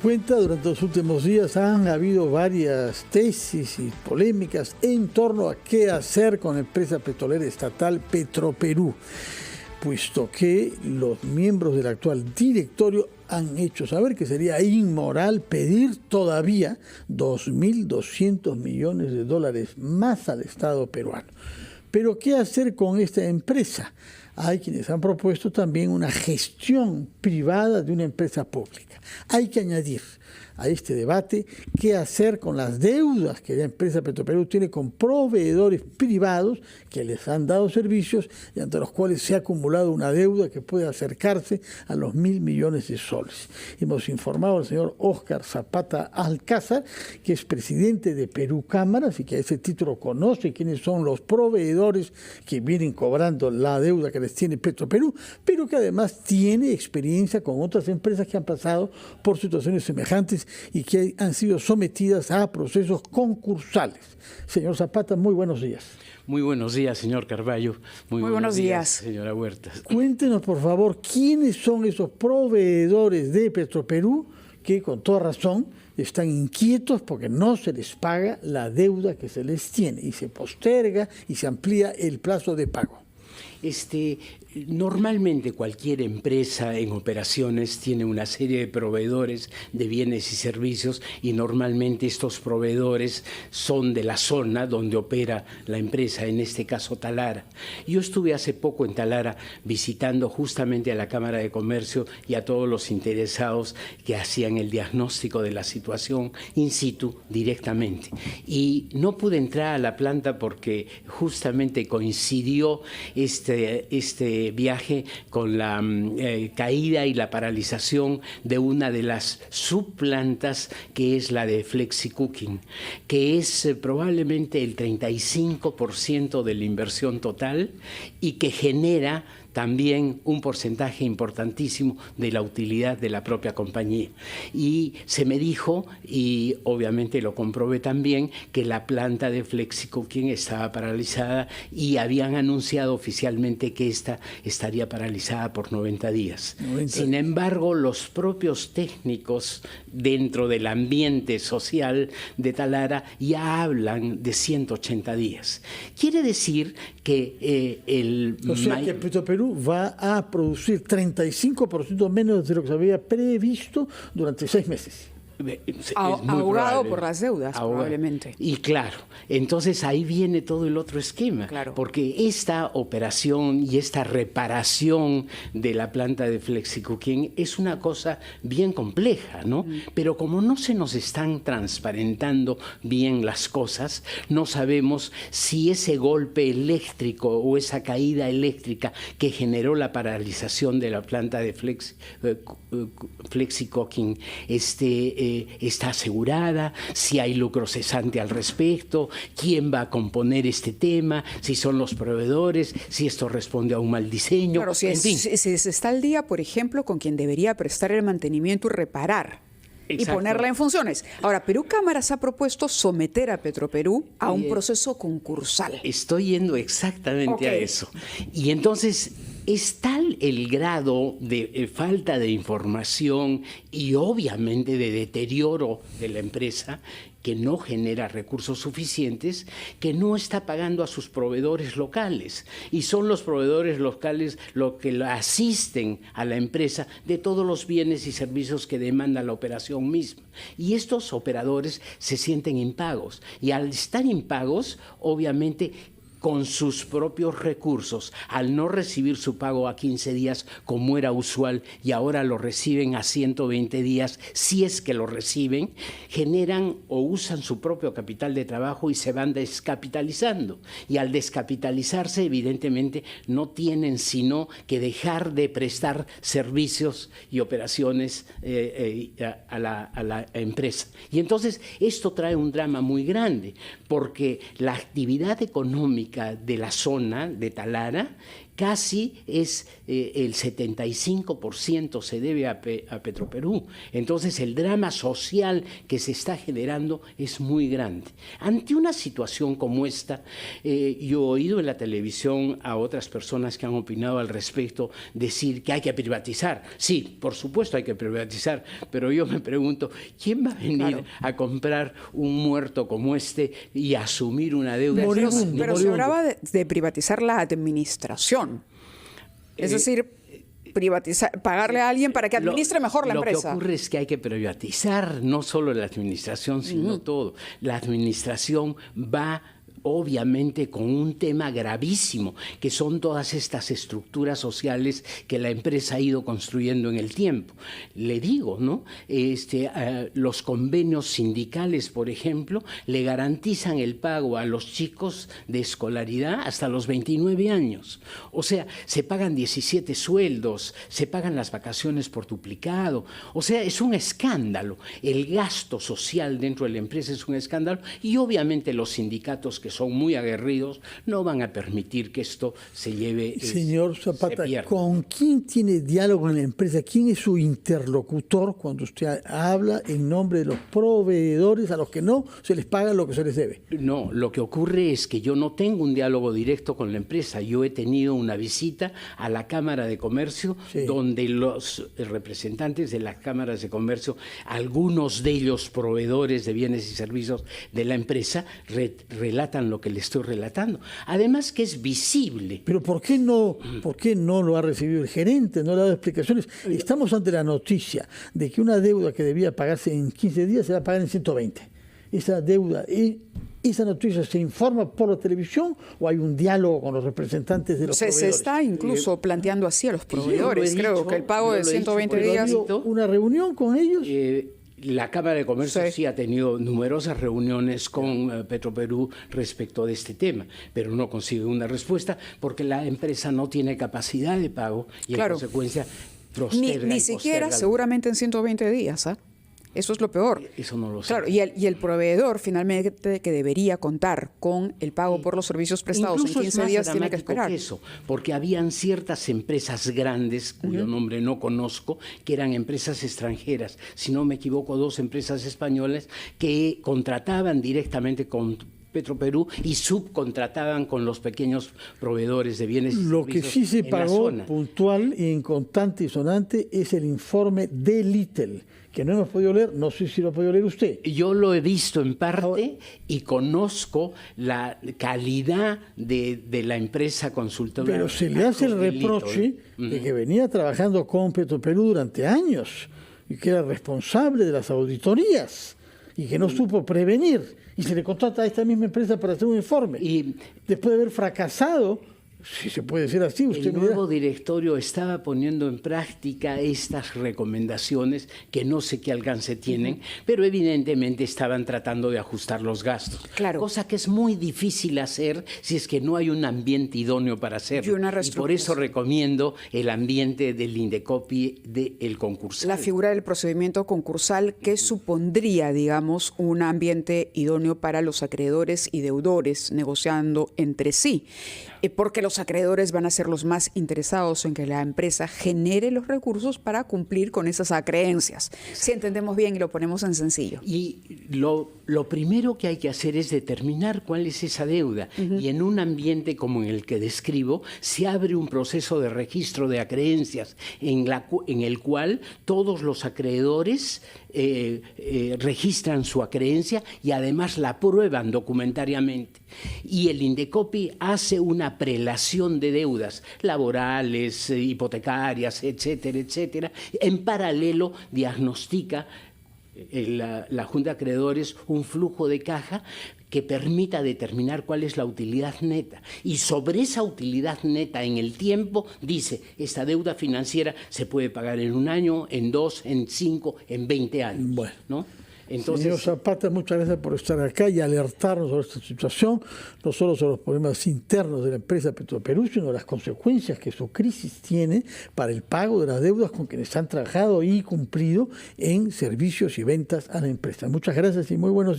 Cuenta, durante los últimos días han habido varias tesis y polémicas en torno a qué hacer con la empresa petrolera estatal Petroperú, puesto que los miembros del actual directorio han hecho saber que sería inmoral pedir todavía 2.200 millones de dólares más al Estado peruano. Pero ¿qué hacer con esta empresa? Hay quienes han propuesto también una gestión privada de una empresa pública. Hay que añadir a este debate qué hacer con las deudas que la empresa Petroperú tiene con proveedores privados que les han dado servicios y ante los cuales se ha acumulado una deuda que puede acercarse a los 1.000 millones de soles. Hemos informado al señor Óscar Zapata Alcázar, que es presidente de Perú Cámaras y que a ese título conoce quiénes son los proveedores que vienen cobrando la deuda que les tiene Petroperú, pero que además tiene experiencia con otras empresas que han pasado por situaciones semejantes y que han sido sometidas a procesos concursales. Señor Zapata, muy buenos días. Muy buenos días, señor Carballo. Muy buenos días, señora Huertas. Cuéntenos, por favor, quiénes son esos proveedores de Petroperú que, con toda razón, están inquietos porque no se les paga la deuda que se les tiene y se posterga y se amplía el plazo de pago. Normalmente cualquier empresa en operaciones tiene una serie de proveedores de bienes y servicios y normalmente estos proveedores son de la zona donde opera la empresa, en este caso Talara. Yo estuve hace poco en Talara visitando justamente a la Cámara de Comercio y a todos los interesados que hacían el diagnóstico de la situación in situ directamente. Y no pude entrar a la planta porque justamente coincidió este viaje con la caída y la paralización de una de las subplantas que es la de FlexiCooking, que es probablemente el 35% de la inversión total y que genera también un porcentaje importantísimo de la utilidad de la propia compañía. Y se me dijo, y obviamente lo comprobé también, que la planta de FlexiCooking estaba paralizada y habían anunciado oficialmente que esta estaría paralizada por 90 días. Sin embargo, los propios técnicos dentro del ambiente social de Talara ya hablan de 180 días. Quiere decir que O sea que Petroperú va a producir 35% menos de lo que se había previsto durante 6 meses. Ahogado por las deudas, probablemente. Y claro, entonces ahí viene todo el otro esquema, claro. Porque esta operación y esta reparación de la planta de FlexiCooking es una cosa bien compleja, ¿no? Pero como no se nos están transparentando bien las cosas, no sabemos si ese golpe eléctrico o esa caída eléctrica que generó la paralización de la planta de FlexiCooking está asegurada, si hay lucro cesante al respecto, quién va a componer este tema, si son los proveedores, si esto responde a un mal diseño. Claro, si está al día, por ejemplo, con quien debería prestar el mantenimiento y reparar. Exacto. Y ponerla en funciones. Ahora, Perú Cámaras ha propuesto someter a Petroperú a un proceso concursal. Estoy yendo exactamente a eso. Y entonces es tal el grado de falta de información y obviamente de deterioro de la empresa que no genera recursos suficientes, que no está pagando a sus proveedores locales. Y son los proveedores locales los que la asisten a la empresa de todos los bienes y servicios que demanda la operación misma. Y estos operadores se sienten impagos. Y al estar impagos, obviamente, con sus propios recursos, al no recibir su pago a 15 días como era usual y ahora lo reciben a 120 días, si es que lo reciben, generan o usan su propio capital de trabajo y se van descapitalizando. Y al descapitalizarse, evidentemente, no tienen sino que dejar de prestar servicios y operaciones a la empresa. Y entonces esto trae un drama muy grande, porque la actividad económica de la zona de Talara casi es el 75% se debe a Petroperú. Entonces el drama social que se está generando es muy grande. Ante una situación como esta, yo he oído en la televisión a otras personas que han opinado al respecto decir que hay que privatizar. Sí, por supuesto hay que privatizar, pero yo me pregunto, ¿quién va a venir a comprar un muerto como este y asumir una deuda? Pero se hablaba de privatizar la administración. Es decir, pagarle a alguien para que administre mejor la empresa. Lo que ocurre es que hay que privatizar no solo la administración, sino todo. La administración va obviamente con un tema gravísimo, que son todas estas estructuras sociales que la empresa ha ido construyendo en el tiempo. Le digo, ¿no? Los convenios sindicales, por ejemplo, le garantizan el pago a los chicos de escolaridad hasta los 29 años. O sea, se pagan 17 sueldos, se pagan las vacaciones por duplicado. O sea, es un escándalo. El gasto social dentro de la empresa es un escándalo y obviamente los sindicatos que son muy aguerridos no van a permitir que esto se lleve. Señor Zapata, ¿con quién tiene diálogo en la empresa? ¿Quién es su interlocutor cuando usted habla en nombre de los proveedores a los que no se les paga lo que se les debe? No, lo que ocurre es que yo no tengo un diálogo directo con la empresa. Yo he tenido una visita a la Cámara de Comercio, donde los representantes de las cámaras de comercio, algunos de ellos proveedores de bienes y servicios de la empresa, relatan lo que le estoy relatando. Además que es visible. Pero ¿por qué no lo ha recibido el gerente? No le ha dado explicaciones. Estamos ante la noticia de que una deuda que debía pagarse en 15 días se va a pagar en 120. Esa deuda, ¿esa noticia se informa por la televisión o hay un diálogo con los representantes de los proveedores? Se está incluso planteando así a los proveedores. Creo que el pago de 120 días... ¿Una reunión con ellos? La Cámara de Comercio sí ha tenido numerosas reuniones con Petroperú respecto de este tema, pero no consigue una respuesta porque la empresa no tiene capacidad de pago y en consecuencia posterga. Ni siquiera seguramente en 120 días, ¿ah? Eso es lo peor. Eso no lo sé. Claro, y el proveedor finalmente que debería contar con el pago por los servicios prestados en 15 días tiene que esperar. Eso, porque habían ciertas empresas grandes, cuyo nombre no conozco, que eran empresas extranjeras. Si no me equivoco, 2 empresas españolas que contrataban directamente con Petroperú y subcontrataban con los pequeños proveedores de bienes y servicios. Lo que sí se pagó puntual y en contante y sonante es el informe de Little, que no hemos podido leer, no sé si lo ha podido leer usted. Yo lo he visto en parte y conozco la calidad de la empresa consultora. Pero se le hace el reproche de que venía trabajando con Petroperú durante años y que era responsable de las auditorías y que no supo prevenir. Y se le contrata a esta misma empresa para hacer un informe. Y después de haber fracasado, si se puede decir así, usted el nuevo directorio estaba poniendo en práctica estas recomendaciones que no sé qué alcance tienen, pero evidentemente estaban tratando de ajustar los gastos. Claro. Cosa que es muy difícil hacer si es que no hay un ambiente idóneo para hacerlo. Y por eso recomiendo el ambiente del Indecopi del concursal. La figura del procedimiento concursal que supondría, digamos, un ambiente idóneo para los acreedores y deudores negociando entre sí. Porque los acreedores van a ser los más interesados en que la empresa genere los recursos para cumplir con esas acreencias. Si entendemos bien y lo ponemos en sencillo. Y lo primero que hay que hacer es determinar cuál es esa deuda. Y en un ambiente como en el que describo, se abre un proceso de registro de acreencias en el cual todos los acreedores registran su acreencia y además la prueban documentariamente. Y el Indecopi hace una prelación de deudas laborales, hipotecarias, etcétera, etcétera. En paralelo diagnostica la Junta de Acreedores un flujo de caja que permita determinar cuál es la utilidad neta. Y sobre esa utilidad neta en el tiempo dice, esta deuda financiera se puede pagar en 1 año, en 2, en 5, en 20 años. Bueno. ¿No? Entonces, señor Zapata, muchas gracias por estar acá y alertarnos sobre esta situación, no solo sobre los problemas internos de la empresa Petroperú, sino las consecuencias que su crisis tiene para el pago de las deudas con quienes han trabajado y cumplido en servicios y ventas a la empresa. Muchas gracias y muy buenos días.